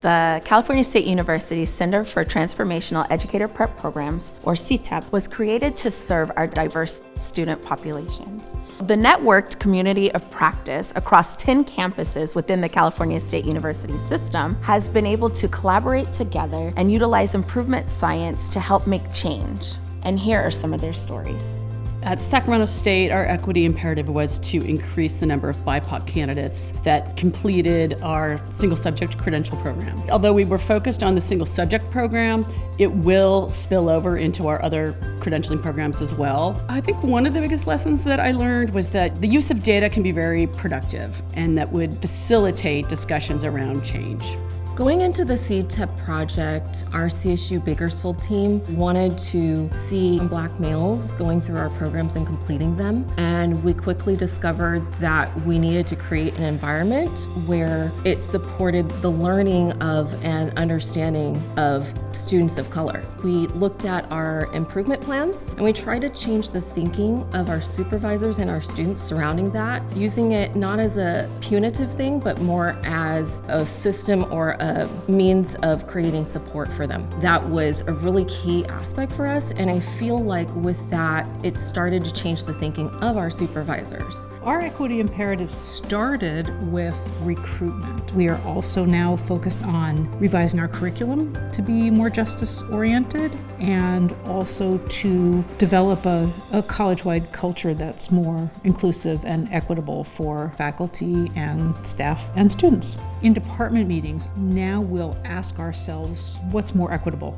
The California State University Center for Transformational Educator Prep Programs, or CTEPP, was created to serve our diverse student populations. The networked community of practice across 10 campuses within the California State University system has been able to collaborate together and utilize improvement science to help make change. And here are some of their stories. At Sacramento State, our equity imperative was to increase the number of BIPOC candidates that completed our single subject credential program. Although we were focused on the single subject program, it will spill over into our other credentialing programs as well. I think one of the biggest lessons that I learned was that the use of data can be very productive and that would facilitate discussions around change. Going into the CTEPP project, our CSU Bakersfield team wanted to see Black males going through our programs and completing them. And we quickly discovered that we needed to create an environment where it supported the learning of and understanding of students of color. We looked at our improvement plans and we tried to change the thinking of our supervisors and our students surrounding that, using it not as a punitive thing, but more as a system or a means of creating support for them. That was a really key aspect for us, and I feel like with that, it started to change the thinking of our supervisors. Our equity imperative started with recruitment. We are also now focused on revising our curriculum to be more justice-oriented and also to develop a college-wide culture that's more inclusive and equitable for faculty and staff and students. In department meetings, now we'll ask ourselves, what's more equitable?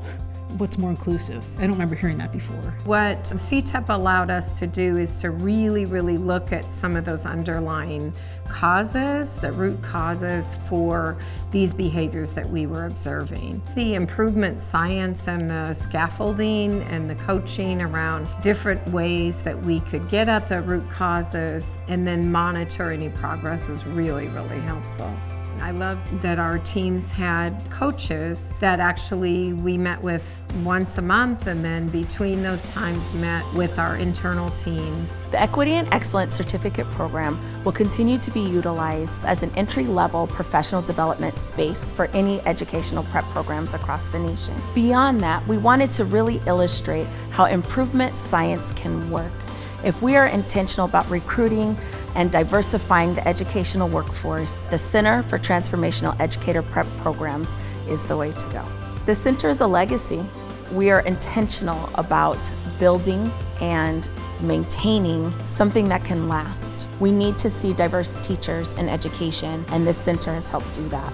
What's more inclusive? I don't remember hearing that before. What CTEPP allowed us to do is to really look at some of those underlying causes, the root causes for these behaviors that we were observing. The improvement science and the scaffolding and the coaching around different ways that we could get at the root causes and then monitor any progress was really helpful. I love that our teams had coaches that actually we met with once a month, and then between those times met with our internal teams. The Equity and Excellence Certificate Program will continue to be utilized as an entry-level professional development space for any educational prep programs across the nation. Beyond that, we wanted to really illustrate how improvement science can work. If we are intentional about recruiting and diversifying the educational workforce, the Center for Transformational Educator Prep Programs is the way to go. The center is a legacy. We are intentional about building and maintaining something that can last. We need to see diverse teachers in education, and this center has helped do that.